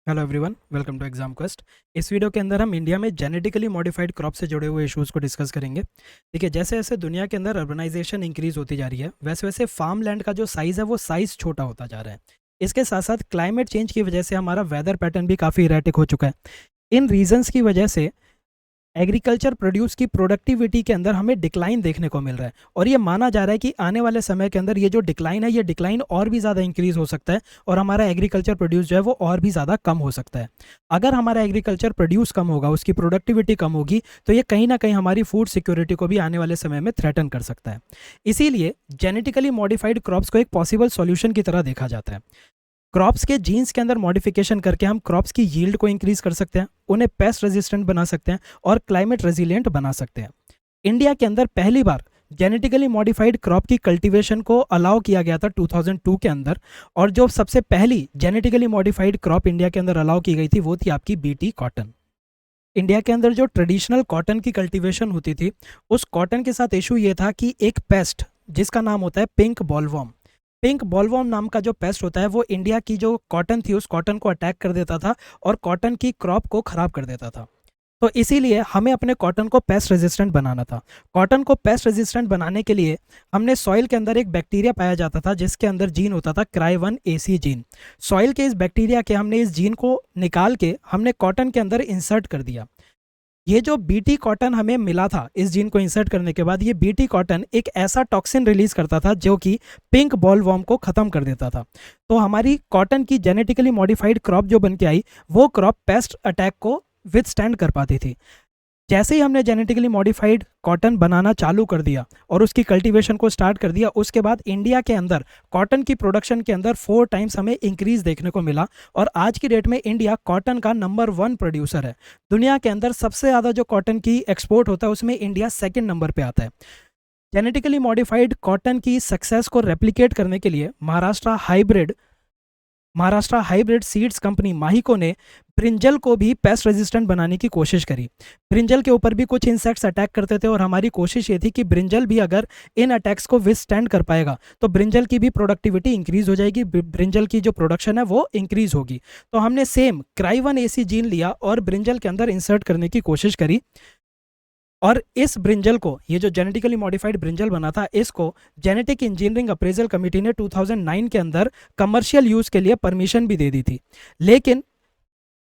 Hello everyone, welcome to exam quest. इस video के अंदर हम इंडिया में जेनेटिकली मॉडिफाइड क्रॉप से जुड़े हुए इश्यूज़ को डिस्कस करेंगे। देखिए, जैसे जैसे दुनिया के अंदर अर्बनाइजेशन इंक्रीज होती जा रही है, वैसे वैसे फार्म लैंड का जो साइज़ है वो साइज़ छोटा होता जा रहा है। इसके साथ साथ क्लाइमेट चेंज की वजह से हमारा वेदर पैटर्न भी काफ़ी इरेटिक हो चुका है। इन रीजंस की वजह से एग्रीकल्चर प्रोड्यूस की प्रोडक्टिविटी के अंदर हमें डिक्लाइन देखने को मिल रहा है, और ये माना जा रहा है कि आने वाले समय के अंदर ये जो डिक्लाइन है, ये डिक्लाइन और भी ज़्यादा इंक्रीज हो सकता है और हमारा एग्रीकल्चर प्रोड्यूस जो है वो और भी ज़्यादा कम हो सकता है। अगर हमारा एग्रीकल्चर प्रोड्यूस कम होगा, उसकी प्रोडक्टिविटी कम होगी, तो ये कहीं ना कहीं हमारी फूड सिक्योरिटी को भी आने वाले समय में थ्रेटन कर सकता है। इसीलिए जेनेटिकली मॉडिफाइड क्रॉप्स को एक पॉसिबल सॉल्यूशन की तरह देखा जाता है। क्रॉप्स के जीन्स के अंदर मॉडिफिकेशन करके हम क्रॉप्स की यील्ड को इंक्रीज कर सकते हैं, उन्हें पेस्ट रेजिस्टेंट बना सकते हैं और क्लाइमेट रेजिलिएंट बना सकते हैं। इंडिया के अंदर पहली बार जेनेटिकली मॉडिफाइड क्रॉप की कल्टीवेशन को अलाउ किया गया था 2002 के अंदर, और जो सबसे पहली जेनेटिकली मॉडिफाइड क्रॉप इंडिया के अंदर अलाउ की गई थी वो थी आपकी बीटी कॉटन। इंडिया के अंदर जो ट्रेडिशनल कॉटन की कल्टीवेशन होती थी, उस कॉटन के साथ इशू ये था कि एक पेस्ट जिसका नाम होता है पिंक बॉलवर्म नाम का जो पेस्ट होता है वो इंडिया की जो कॉटन थी उस कॉटन को अटैक कर देता था और कॉटन की क्रॉप को खराब कर देता था। तो इसीलिए हमें अपने कॉटन को पेस्ट रेजिस्टेंट बनाना था। कॉटन को पेस्ट रेजिस्टेंट बनाने के लिए हमने सॉइल के अंदर एक बैक्टीरिया पाया जाता था जिसके अंदर जीन होता था Cry1AC जीन। सॉइल के इस बैक्टीरिया के हमने इस जीन को निकाल के हमने कॉटन के अंदर इंसर्ट कर दिया। ये जो बीटी कॉटन हमें मिला था, इस जीन को इंसर्ट करने के बाद ये बीटी कॉटन एक ऐसा टॉक्सिन रिलीज करता था जो कि पिंक बॉलवर्म को खत्म कर देता था। तो हमारी कॉटन की जेनेटिकली मॉडिफाइड क्रॉप जो बन के आई, वो क्रॉप पेस्ट अटैक को विथस्टैंड कर पाती थी। जैसे ही हमने जेनेटिकली मॉडिफाइड कॉटन बनाना चालू कर दिया और उसकी कल्टीवेशन को स्टार्ट कर दिया, उसके बाद इंडिया के अंदर कॉटन की प्रोडक्शन के अंदर 4 टाइम्स हमें इंक्रीज देखने को मिला, और आज की डेट में इंडिया कॉटन का नंबर 1 प्रोड्यूसर है। दुनिया के अंदर सबसे ज़्यादा जो कॉटन की एक्सपोर्ट होता है उसमें इंडिया सेकेंड नंबर पर आता है। जेनेटिकली मॉडिफाइड कॉटन की सक्सेस को रेप्लिकेट करने के लिए Maharashtra hybrid seeds company Mahyco ने ब्रिंजल को भी पेस्ट रेजिस्टेंट बनाने की कोशिश करी। ब्रिंजल के ऊपर भी कुछ इंसेक्ट्स अटैक करते थे और हमारी कोशिश ये थी कि ब्रिंजल भी अगर इन अटैक्स को विथस्टैंड कर पाएगा तो ब्रिंजल की भी प्रोडक्टिविटी इंक्रीज हो जाएगी, ब्रिंजल की जो प्रोडक्शन है वो इंक्रीज होगी। तो हमने सेम Cry1AC जीन लिया और ब्रिंजल के अंदर इंसर्ट करने की कोशिश करी, और इस ब्रिंजल को, ये जो जेनेटिकली मॉडिफाइड ब्रिंजल बना था, इसको जेनेटिक इंजीनियरिंग अप्रेजल कमेटी ने 2009 के अंदर कमर्शियल यूज़ के लिए परमिशन भी दे दी थी। लेकिन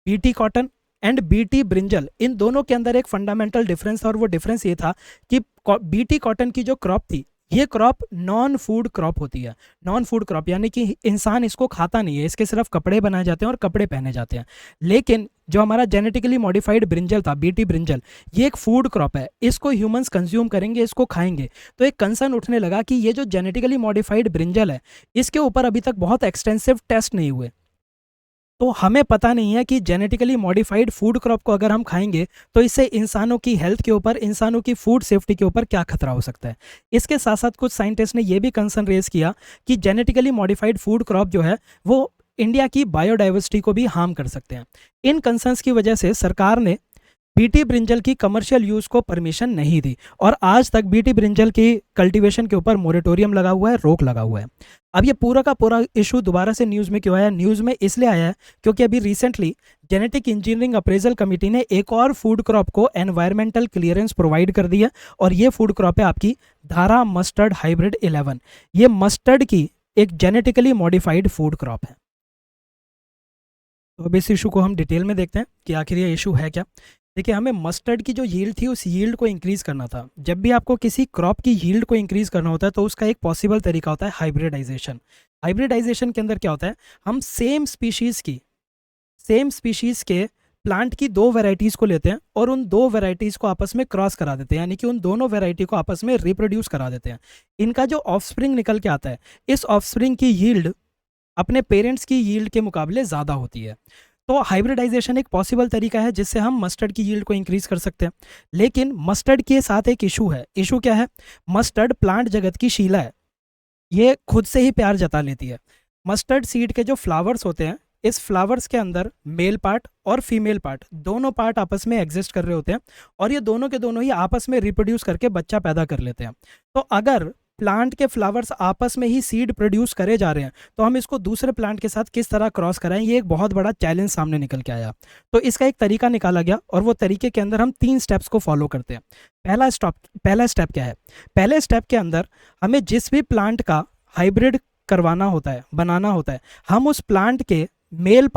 BT cotton and BT brinjal, इन दोनों के अंदर एक फंडामेंटल डिफरेंस था, और वो डिफरेंस ये था कि बीटी कॉटन की जो क्रॉप थी, ये क्रॉप नॉन फूड क्रॉप होती है। नॉन फूड क्रॉप यानी कि इंसान इसको खाता नहीं है, इसके सिर्फ कपड़े बनाए जाते हैं और कपड़े पहने जाते हैं। लेकिन जो हमारा जेनेटिकली मॉडिफाइड ब्रिंजल था, बीटी ब्रिंजल, ये एक फूड क्रॉप है, इसको ह्यूमंस कंज्यूम करेंगे, इसको खाएंगे। तो एक कंसर्न उठने लगा कि ये जो जेनेटिकली मॉडिफाइड ब्रिंजल है, इसके ऊपर अभी तक बहुत एक्सटेंसिव टेस्ट नहीं हुए। तो हमें पता नहीं है कि जेनेटिकली मॉडिफाइड फूड क्रॉप को अगर हम खाएंगे तो इससे इंसानों की हेल्थ के ऊपर, इंसानों की फूड सेफ्टी के ऊपर क्या खतरा हो सकता है। इसके साथ साथ कुछ साइंटिस्ट ने यह भी कंसर्न रेज किया कि जेनेटिकली मॉडिफाइड फूड क्रॉप जो है वो इंडिया की बायोडाइवर्सिटी को भी हार्म कर सकते हैं। इन कंसर्न्स की वजह से सरकार ने बीटी ब्रिंजल की कमर्शियल यूज़ को परमिशन नहीं दी, और आज तक बीटी ब्रिंजल की कल्टीवेशन के ऊपर मोरेटोरियम लगा हुआ है, रोक लगा हुआ है। अब ये पूरा का पूरा इशू दोबारा से न्यूज़ में क्यों आया? न्यूज़ में इसलिए आया है क्योंकि अभी recently genetic engineering appraisal committee ने एक और फूड क्रॉप को एनवायरमेंटल क्लियरेंस प्रोवाइड कर दी है, और ये फूड क्रॉप है आपकी धारा मस्टर्ड हाइब्रिड 11। ये मस्टर्ड की एक जेनेटिकली मॉडिफाइड फूड क्रॉप है। तो अब इस इशू को हम डिटेल में देखते हैं कि आखिर ये इशू है क्या। देखिए, हमें मस्टर्ड की जो यील्ड थी उस यील्ड को इंक्रीज़ करना था। जब भी आपको किसी क्रॉप की यील्ड को इंक्रीज़ करना होता है तो उसका एक पॉसिबल तरीका होता है हाइब्रिडाइजेशन। हाइब्रिडाइजेशन के अंदर क्या होता है, हम सेम स्पीशीज़ के प्लांट की 2 वेराइटीज़ को लेते हैं और उन 2 वेराइटीज़ को आपस में क्रॉस करा देते हैं, यानी कि उन दोनों वेराइटी को आपस में रिप्रोड्यूस करा देते हैं। इनका जो ऑफस्प्रिंग निकल के आता है, इस ऑफस्प्रिंग की यील्ड अपने पेरेंट्स की यील्ड के मुकाबले ज़्यादा होती है। तो हाइब्रिडाइजेशन एक पॉसिबल तरीका है जिससे हम मस्टर्ड की यील्ड को इंक्रीज कर सकते हैं। लेकिन मस्टर्ड के साथ एक इशू है। इशू क्या है? मस्टर्ड प्लांट जगत की शीला है, ये खुद से ही प्यार जता लेती है। मस्टर्ड सीड के जो फ्लावर्स होते हैं, इस फ्लावर्स के अंदर मेल पार्ट और फीमेल पार्ट, दोनों पार्ट आपस में एग्जिस्ट कर रहे होते हैं, और ये दोनों के दोनों ही आपस में रिप्रोड्यूस करके बच्चा पैदा कर लेते हैं। तो अगर प्लांट के फ्लावर्स आपस में ही सीड प्रोड्यूस करे जा रहे हैं, तो हम इसको दूसरे प्लांट के साथ किस तरह क्रॉस कराएं, ये एक बहुत बड़ा चैलेंज सामने निकल के आया। तो इसका एक तरीका निकाला गया और वो तरीके के अंदर हम 3 स्टेप्स को फॉलो करते हैं। पहला स्टेप क्या है? पहले स्टेप के अंदर हमें जिस भी प्लांट का हाइब्रिड करवाना होता है, बनाना होता है, हम उस प्लांट के मेल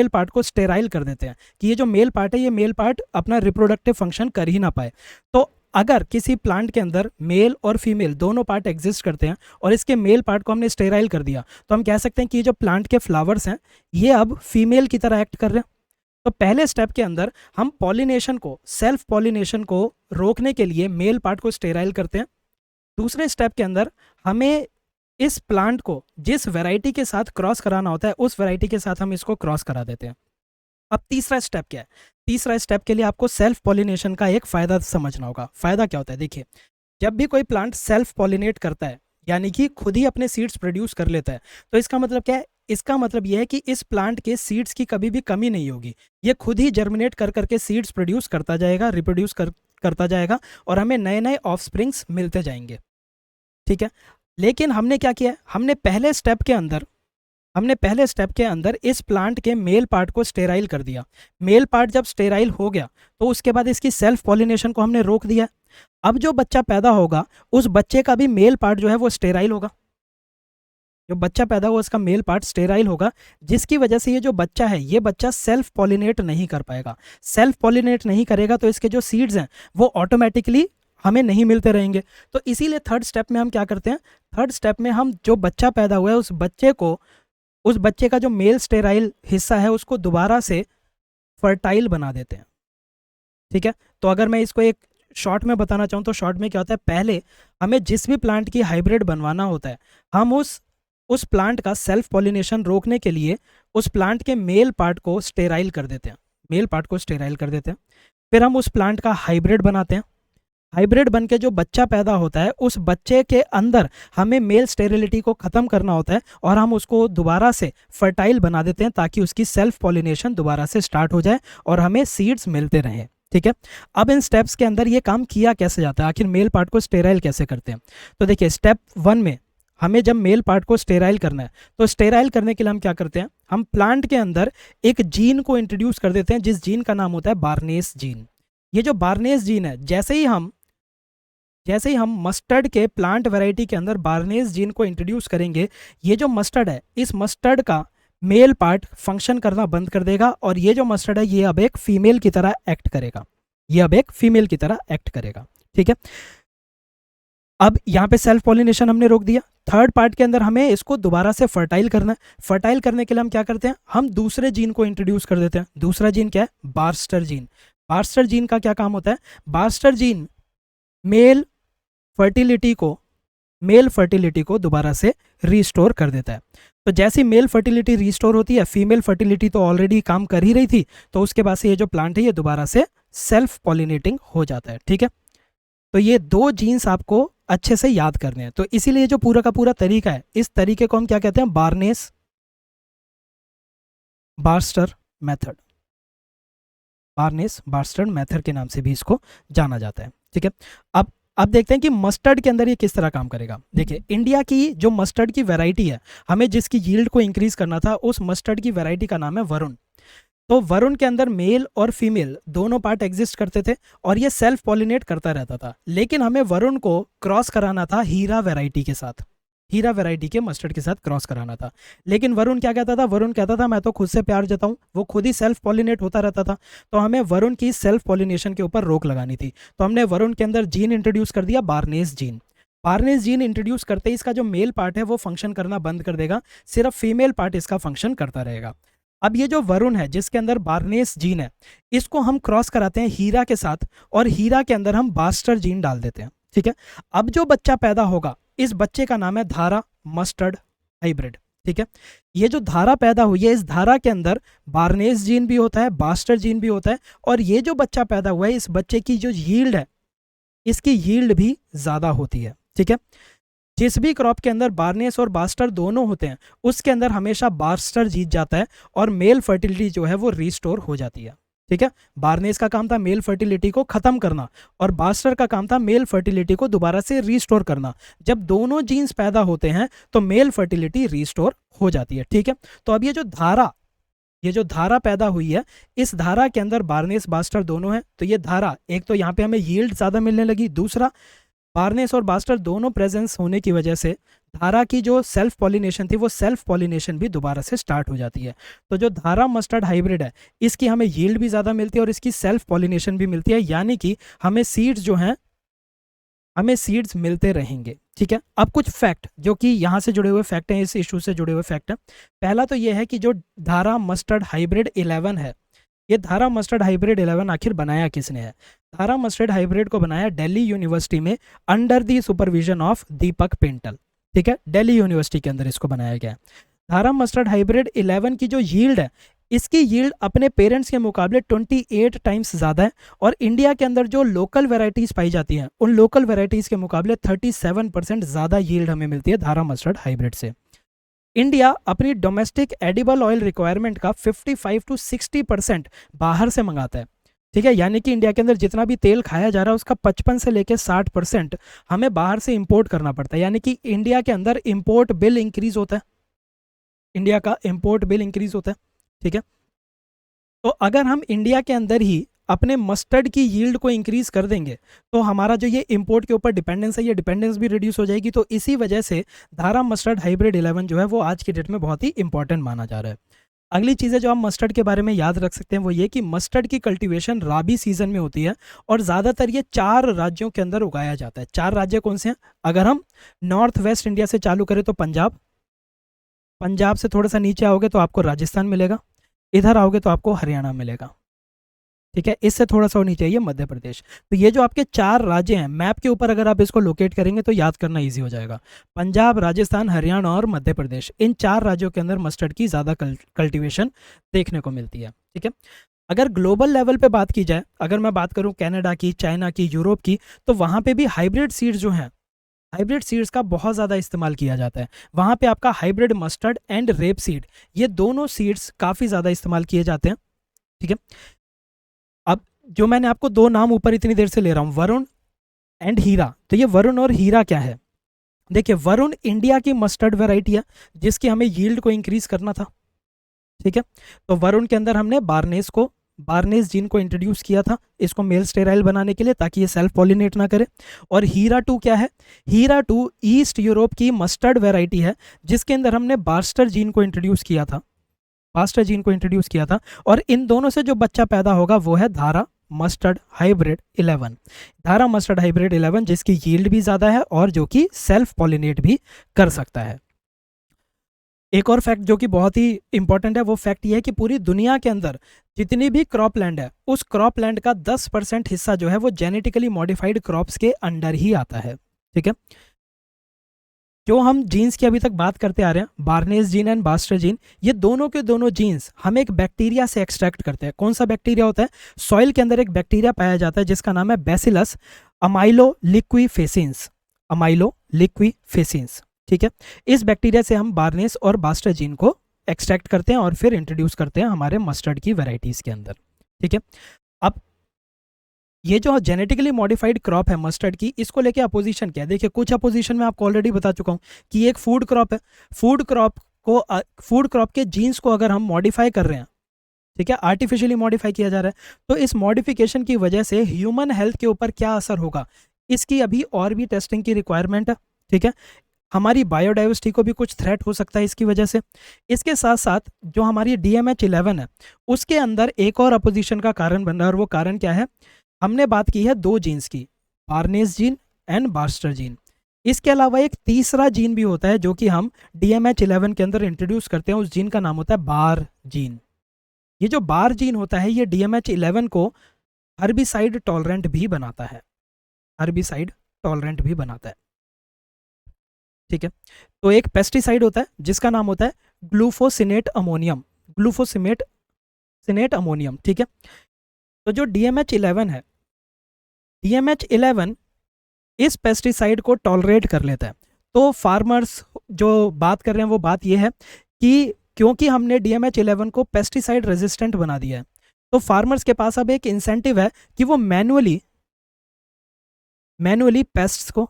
पार्ट को स्टेराइल कर देते हैं कि ये जो मेल पार्ट है, ये मेल पार्ट अपना रिप्रोडक्टिव फंक्शन कर ही ना पाए। तो अगर किसी प्लांट के अंदर मेल और फीमेल दोनों पार्ट एग्जिस्ट करते हैं और इसके मेल पार्ट को हमने स्टेराइल कर दिया, तो हम कह सकते हैं कि ये जो प्लांट के फ्लावर्स हैं ये अब फीमेल की तरह एक्ट कर रहे हैं। तो पहले स्टेप के अंदर हम पॉलिनेशन को, सेल्फ पॉलिनेशन को रोकने के लिए मेल पार्ट को स्टेराइल करते हैं। दूसरे स्टेप के अंदर हमें इस प्लांट को जिस वैरायटी के साथ क्रॉस कराना होता है उस वैरायटी के साथ हम इसको क्रॉस करा देते हैं। अब तीसरा स्टेप क्या है? तीसरा स्टेप के लिए आपको सेल्फ पॉलिनेशन का एक फ़ायदा समझना होगा। फ़ायदा क्या होता है? देखिए, जब भी कोई प्लांट सेल्फ पॉलिनेट करता है, यानी कि खुद ही अपने सीड्स प्रोड्यूस कर लेता है, तो इसका मतलब क्या है? इसका मतलब यह है कि इस प्लांट के सीड्स की कभी भी कमी नहीं होगी। ये खुद ही जर्मिनेट कर करके सीड्स प्रोड्यूस करता जाएगा, रिप्रोड्यूस करता जाएगा और हमें नए नए ऑफस्प्रिंग्स मिलते जाएंगे। ठीक है, लेकिन हमने क्या किया? हमने पहले स्टेप के अंदर इस प्लांट के मेल पार्ट को स्टेराइल कर दिया। मेल पार्ट जब स्टेराइल हो गया तो उसके बाद इसकी सेल्फ पॉलिनेशन को हमने रोक दिया। अब जो बच्चा पैदा होगा उस बच्चे का भी मेल पार्ट जो है वो स्टेराइल होगा। जो बच्चा पैदा हुआ उसका मेल पार्ट स्टेराइल होगा, जिसकी वजह से ये जो बच्चा है ये बच्चा सेल्फ पॉलिनेट नहीं कर पाएगा। सेल्फ पॉलिनेट नहीं करेगा तो इसके जो सीड्स हैं वो ऑटोमेटिकली हमें नहीं मिलते रहेंगे। तो इसीलिए थर्ड स्टेप में हम क्या करते हैं? थर्ड स्टेप में हम जो बच्चा पैदा हुआ है उस बच्चे का जो मेल स्टेराइल हिस्सा है उसको दोबारा से फर्टाइल बना देते हैं। ठीक है, तो अगर मैं इसको एक शॉर्ट में बताना चाहूँ तो शॉर्ट में क्या होता है? पहले हमें जिस भी प्लांट की हाइब्रिड बनवाना होता है, हम उस प्लांट का सेल्फ पॉलिनेशन रोकने के लिए उस प्लांट के मेल पार्ट को स्टेराइल कर देते हैं। फिर हम उस प्लांट का हाइब्रिड बनाते हैं। हाइब्रिड बन के जो बच्चा पैदा होता है उस बच्चे के अंदर हमें मेल स्टेरिलिटी को ख़त्म करना होता है और हम उसको दोबारा से फर्टाइल बना देते हैं ताकि उसकी सेल्फ पॉलिनेशन दोबारा से स्टार्ट हो जाए और हमें सीड्स मिलते रहें। ठीक है, अब इन स्टेप्स के अंदर ये काम किया कैसे जाता है? आखिर मेल पार्ट को स्टेराइल कैसे करते हैं? तो देखिए, स्टेप 1 में हमें जब मेल पार्ट को स्टेराइल करना है तो स्टेराइल करने के लिए हम क्या करते हैं? हम प्लांट के अंदर एक जीन को इंट्रोड्यूस कर देते हैं जिस जीन का नाम होता है बार्नेस जीन। ये जो बार्नेस जीन है, जैसे ही हम मस्टर्ड के प्लांट वैरायटी के अंदर बार्नेस जीन को इंट्रोड्यूस करेंगे, ये जो मस्टर्ड है इस मस्टर्ड का मेल पार्ट फंक्शन करना बंद कर देगा और ये जो मस्टर्ड है ये अब एक फीमेल की तरह एक्ट करेगा। ठीक है, अब यहाँ पे सेल्फ पॉलिनेशन हमने रोक दिया। थर्ड पार्ट के अंदर हमें इसको दोबारा से फर्टाइल करना है। फर्टाइल करने के लिए हम क्या करते हैं? हम दूसरे जीन को इंट्रोड्यूस कर देते हैं। दूसरा जीन क्या है? बार्स्टर जीन। बार्स्टर जीन का क्या काम होता है? बार्स्टर जीन मेल फर्टिलिटी को दोबारा से रीस्टोर कर देता है। तो जैसी मेल फर्टिलिटी रीस्टोर होती है, फीमेल फर्टिलिटी तो ऑलरेडी काम कर ही रही थी, तो उसके बाद से ये जो प्लांट है ये दोबारा से सेल्फ पॉलिनेटिंग हो जाता है। ठीक है, तो ये 2 जीन्स आपको अच्छे से याद करने हैं। तो इसीलिए जो पूरा का पूरा तरीका है, इस तरीके को हम क्या कहते हैं? बार्स्टर मेथड के नाम से भी इसको जाना जाता है। ठीक है, अब देखते हैं कि मस्टर्ड के अंदर ये किस तरह काम करेगा। देखिए, इंडिया की जो मस्टर्ड की वैरायटी है, हमें जिसकी यील्ड को इंक्रीज करना था, उस मस्टर्ड की वैरायटी का नाम है वरुण। तो वरुण के अंदर मेल और फीमेल दोनों पार्ट एग्जिस्ट करते थे और ये सेल्फ पॉलिनेट करता रहता था, लेकिन हमें वरुण को क्रॉस कराना था हीरा वैरायटी के मस्टर्ड के साथ क्रॉस कराना था। लेकिन वरुण क्या कहता था? वरुण कहता था मैं तो खुद से प्यार जताऊं, वो खुद ही सेल्फ पॉलिनेट होता रहता था। तो हमें वरुण की सेल्फ पॉलिनेशन के ऊपर रोक लगानी थी। तो हमने वरुण के अंदर जीन इंट्रोड्यूस कर दिया, बार्नेस जीन इंट्रोड्यूस करते ही इसका जो मेल पार्ट है वो फंक्शन करना बंद कर देगा, सिर्फ फीमेल पार्ट इसका फंक्शन करता रहेगा। अब ये जो वरुण है जिसके अंदर बार्नेस जीन है, इसको हम क्रॉस कराते हैं हीरा के साथ और हीरा के अंदर हम बास्टर जीन डाल देते हैं। ठीक है, अब जो बच्चा पैदा होगा इस बच्चे का नाम है धारा मस्टर्ड हाइब्रिड। ठीक है, ये जो धारा पैदा हुई है, इस धारा के अंदर बार्नेस जीन भी होता है, बास्टर जीन भी होता है, और ये जो बच्चा पैदा हुआ है इस बच्चे की जो यील्ड है, इसकी यील्ड भी ज़्यादा होती है। ठीक है, जिस भी क्रॉप के अंदर बार्नेस और बास्टर दोनों होते हैं उसके अंदर हमेशा बास्टर जीत जाता है और मेल फर्टिलिटी जो है वो रीस्टोर हो जाती है। ठीक है, बार्नेस का काम था मेल फर्टिलिटी को खत्म करना और बास्टर का काम था मेल फर्टिलिटी को दोबारा से रीस्टोर करना। जब दोनों जीन्स पैदा होते हैं तो मेल फर्टिलिटी रीस्टोर हो जाती है। ठीक है, तो अब ये जो धारा पैदा हुई है, इस धारा के अंदर बार्नेस बास्टर दोनों हैं। तो ये धारा, एक तो यहाँ पे हमें यील्ड ज़्यादा मिलने लगी, दूसरा बार्नेस और बास्टर दोनों प्रेजेंस होने की वजह से धारा की जो सेल्फ पॉलिनेशन थी वो सेल्फ पॉलिनेशन भी दोबारा से स्टार्ट हो जाती है। तो जो धारा मस्टर्ड हाइब्रिड है, इसकी हमें यील्ड भी ज़्यादा मिलती है और इसकी सेल्फ पॉलिनेशन भी मिलती है, यानी कि हमें सीड्स जो हैं, हमें सीड्स मिलते रहेंगे। ठीक है, अब कुछ फैक्ट जो कि यहाँ से जुड़े हुए फैक्ट हैं, इस इशू से जुड़े हुए फैक्ट हैं। पहला तो ये है कि जो धारा मस्टर्ड हाइब्रिड 11 है, ये धारा मस्टर्ड हाइब्रिड 11 आखिर बनाया किसने है? धारा मस्टर्ड हाइब्रिड को बनाया दिल्ली यूनिवर्सिटी में under the supervision of Deepak pintail. ठीक है, दिल्ली यूनिवर्सिटी के अंदर इसको बनाया गया है। धारा मस्टर्ड हाइब्रिड 11 की जो यील्ड है, इसकी यील्ड अपने पेरेंट्स के मुकाबले 28 टाइम्स ज़्यादा है और इंडिया के अंदर जो लोकल वेराइटीज़ पाई जाती हैं, उन लोकल वेराइटीज़ के मुकाबले 37% ज़्यादा यील्ड हमें मिलती है धारा मस्टर्ड हाइब्रिड से। इंडिया अपनी डोमेस्टिक एडिबल ऑयल रिक्वायरमेंट का 55 to 60% बाहर से मंगाता है। ठीक है, यानी कि इंडिया के अंदर जितना भी तेल खाया जा रहा है उसका 55 से लेकर 60% हमें बाहर से इंपोर्ट करना पड़ता है, यानी कि इंडिया के अंदर इंपोर्ट बिल इंक्रीज होता है, इंडिया का इंपोर्ट बिल इंक्रीज होता है। ठीक है, तो अगर हम इंडिया के अंदर ही अपने मस्टर्ड की यील्ड को इंक्रीज कर देंगे तो हमारा जो ये इंपोर्ट के ऊपर डिपेंडेंस है, ये डिपेंडेंस भी रिड्यूस हो जाएगी। तो इसी वजह से धारा मस्टर्ड हाइब्रिड 11 जो है वो आज की डेट में बहुत ही इंपॉर्टेंट माना जा रहा है। अगली चीज़ें जो आप मस्टर्ड के बारे में याद रख सकते हैं वो ये कि मस्टर्ड की कल्टीवेशन राबी सीजन में होती है और ज़्यादातर ये 4 राज्यों के अंदर उगाया जाता है। 4 राज्य कौन से हैं? अगर हम नॉर्थ वेस्ट इंडिया से चालू करें तो पंजाब, पंजाब से थोड़ा सा नीचे आओगे तो आपको राजस्थान मिलेगा, इधर आओगे तो आपको हरियाणा मिलेगा। ठीक है, इससे थोड़ा सा नीचे ये मध्य प्रदेश। तो ये जो आपके 4 राज्य हैं, मैप के ऊपर अगर आप इसको लोकेट करेंगे तो याद करना इजी हो जाएगा। पंजाब, राजस्थान, हरियाणा और मध्य प्रदेश, इन 4 राज्यों के अंदर मस्टर्ड की ज़्यादा कल्टीवेशन देखने को मिलती है। ठीक है, अगर ग्लोबल लेवल पे बात की जाए, अगर मैं बात करूँ कनाडा की, चाइना की, यूरोप की, तो वहाँ पे भी हाइब्रिड सीड्स जो हैं, हाइब्रिड सीड्स का बहुत ज़्यादा इस्तेमाल किया जाता है। वहाँ पे आपका hybrid mustard and rape seed, ये दोनों सीड्स काफ़ी ज़्यादा इस्तेमाल किए जाते हैं। ठीक है, अब जो मैंने आपको 2 नाम ऊपर इतनी देर से ले रहा हूँ, वरुण एंड हीरा, तो ये वरुण और हीरा क्या है? देखिए, वरुण इंडिया की मस्टर्ड वेराइटी है जिसकी हमें यील्ड को इंक्रीज करना था। ठीक है, तो वरुण के अंदर हमने बार्नेस जीन को इंट्रोड्यूस किया था, इसको मेल स्टेराइल बनाने के लिए, ताकि ये सेल्फ पॉलिनेट ना करे। और हीरा 2 क्या है? हीरा 2 ईस्ट यूरोप की मस्टर्ड वेराइटी है जिसके अंदर हमने बास्टर जीन को इंट्रोड्यूस किया था, बास्टर जीन को इंट्रोड्यूस किया था। और इन दोनों से जो बच्चा पैदा होगा वो है धारा मस्टर्ड हाइब्रिड 11। धारा मस्टर्ड हाइब्रिड 11 जिसकी यील्ड भी ज़्यादा है और जो कि सेल्फ पॉलिनेट भी कर सकता है। एक और फैक्ट जो कि बहुत ही इंपॉर्टेंट है वो फैक्ट ये है कि पूरी दुनिया के अंदर जितनी भी क्रॉप लैंड है, उस क्रॉप लैंड का 10% हिस्सा जो है वो जेनेटिकली मॉडिफाइड क्रॉप्स के अंडर ही आता है। ठीक है, जो हम जीन्स की अभी तक बात करते आ रहे हैं, baldness gene and bastard gene, ये दोनों के दोनों जीन्स हम एक बैक्टीरिया से एक्सट्रैक्ट करते हैं। कौन सा बैक्टीरिया होता है? सॉइल के अंदर एक बैक्टीरिया पाया जाता है जिसका नाम है बैसिलस अमाइलोलिक्विफेसिंस, अमाइलोलिक्विफेसिंस। ठीक है, इस बैक्टीरिया से हम बार्नेस और बास्टर जीन को एक्सट्रैक्ट करते हैं और फिर इंट्रोड्यूस करते हैं हमारे मस्टर्ड की वेराइटीज़ के अंदर। ठीक है, अब ये जो जेनेटिकली मॉडिफाइड क्रॉप है मस्टर्ड की, इसको लेके अपोजिशन क्या है? देखिए, कुछ अपोजिशन में आपको ऑलरेडी बता चुका हूँ कि एक फूड क्रॉप है, फूड क्रॉप के जीन्स को अगर हम मॉडिफाई कर रहे हैं, ठीक है, आर्टिफिशियली मॉडिफाई किया जा रहा है, तो इस मॉडिफिकेशन की वजह से ह्यूमन हेल्थ के ऊपर क्या असर होगा, इसकी अभी और भी टेस्टिंग की रिक्वायरमेंट है। ठीक है, हमारी बायोडाइवर्सिटी को भी कुछ थ्रेट हो सकता है इसकी वजह से। इसके साथ साथ जो हमारी DMH11 है, उसके अंदर एक और अपोजिशन का कारण बन रहा है, और वो कारण क्या है? हमने बात की है 2 जीन्स की, baldness gene and bastard gene. इसके अलावा एक तीसरा जीन भी होता है जो कि हम DMH11 के अंदर इंट्रोड्यूस करते हैं, उस जीन का नाम होता है बार जीन। ये जो बार जीन होता है ये DMH11 को हर्बिसाइड टॉलरेंट भी बनाता है, हर्बिसाइड टॉलरेंट भी बनाता है। ठीक है, तो एक पेस्टिसाइड होता है जिसका नाम होता है ग्लूफोसिनेट अमोनियम, ग्लूफोसिनेट अमोनियम। ठीक है, तो जो DMH11 है, DMH11 इस पेस्टिसाइड को टॉलरेट कर लेता है। तो फार्मर्स जो बात कर रहे हैं वो बात ये है कि क्योंकि हमने DMH11 को पेस्टिसाइड रेजिस्टेंट बना दिया है, तो फार्मर्स के पास अब एक इंसेंटिव है कि वो मैनुअली पेस्ट्स को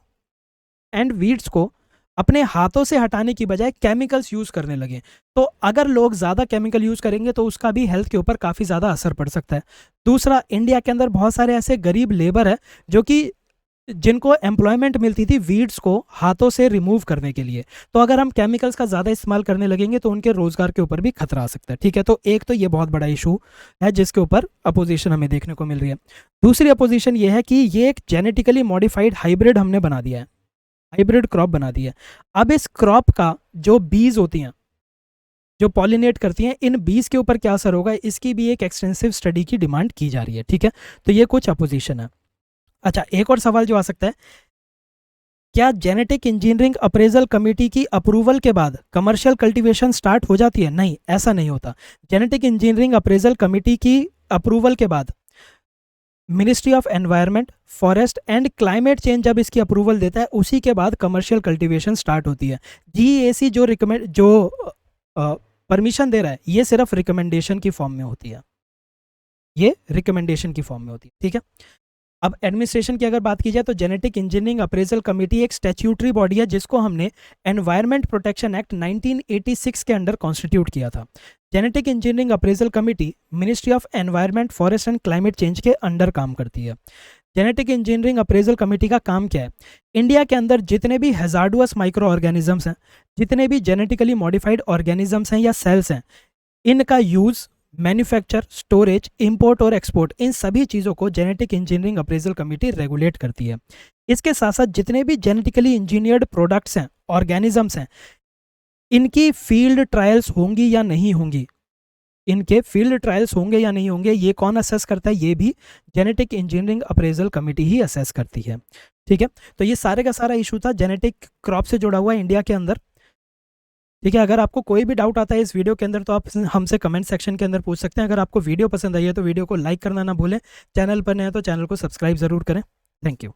एंड वीड्स को अपने हाथों से हटाने की बजाय केमिकल्स यूज करने लगे। तो अगर लोग ज़्यादा केमिकल यूज करेंगे तो उसका भी हेल्थ के ऊपर काफ़ी ज़्यादा असर पड़ सकता है। दूसरा, इंडिया के अंदर बहुत सारे ऐसे गरीब लेबर है जो कि जिनको एम्प्लॉयमेंट मिलती थी वीड्स को हाथों से रिमूव करने के लिए। तो अगर हम केमिकल्स का ज़्यादा इस्तेमाल करने लगेंगे तो उनके रोजगार के ऊपर भी खतरा आ सकता है। ठीक है, तो एक तो ये बहुत बड़ा इशू है जिसके ऊपर अपोजिशन हमें देखने को मिल रही है। दूसरी अपोजिशन ये है कि ये एक जेनेटिकली मॉडिफाइड हाइब्रिड हमने बना दिया है, हाइब्रिड क्रॉप बना दी है। अब इस क्रॉप का जो बीज होती हैं जो पॉलिनेट करती हैं, इन बीज के ऊपर क्या असर होगा, इसकी भी एक एक्सटेंसिव स्टडी की डिमांड की जा रही है। ठीक है, तो ये कुछ अपोजिशन है। अच्छा, एक और सवाल जो आ सकता है, क्या जेनेटिक इंजीनियरिंग अप्रेजल कमेटी की अप्रूवल के बाद कमर्शियल कल्टीवेशन स्टार्ट हो जाती है? नहीं, ऐसा नहीं होता। जेनेटिक इंजीनियरिंग अप्रेजल कमेटी की अप्रूवल के बाद ministry of environment, forest and climate change जब इसकी अप्रूवल देता है उसी के बाद कमर्शियल कल्टीवेशन स्टार्ट होती है। जीएसी जो परमिशन दे रहा है ये सिर्फ रिकमेंडेशन की फॉर्म में होती है, ये रिकमेंडेशन की फॉर्म में होती है। ठीक है, अब एडमिनिस्ट्रेशन की अगर बात की जाए तो जेनेटिक इंजीनियरिंग अप्रेजल कमेटी एक स्टैट्यूटरी बॉडी है जिसको हमने एनवायरनमेंट प्रोटेक्शन एक्ट 1986 के अंडर कॉन्स्टिट्यूट किया था। Genetic engineering appraisal committee ministry of environment, forest and climate change के अंडर काम करती है। जेनेटिक इंजीनियरिंग अप्रेजल कमेटी का काम क्या है? इंडिया के अंदर जितने भी हैजार्डुअस माइक्रो ऑर्गेनिजम्स हैं, जितने भी जेनेटिकली मॉडिफाइड ऑर्गेनिजम्स हैं या सेल्स हैं, इनका यूज़, मैन्युफैक्चर, स्टोरेज, इंपोर्ट और एक्सपोर्ट, इन सभी चीज़ों को genetic engineering appraisal committee regulate करती है। इसके साथ साथ जितने भी जेनेटिकली इंजीनियर्ड प्रोडक्ट्स हैं, ऑर्गेनिजम्स हैं, इनकी फील्ड ट्रायल्स होंगी या नहीं होंगी, इनके फील्ड ट्रायल्स होंगे या नहीं होंगे, ये कौन असेस करता है? ये भी जेनेटिक इंजीनियरिंग अप्रेजल कमेटी ही असेस करती है। ठीक है, तो ये सारे का सारा इशू था जेनेटिक क्रॉप से जुड़ा हुआ इंडिया के अंदर। ठीक है, अगर आपको कोई भी डाउट आता है इस वीडियो के अंदर तो आप हमसे कमेंट सेक्शन के अंदर पूछ सकते हैं। अगर आपको वीडियो पसंद आई है तो वीडियो को लाइक करना ना भूलें, चैनल पर नए हैं तो चैनल को सब्सक्राइब ज़रूर करें। Thank you.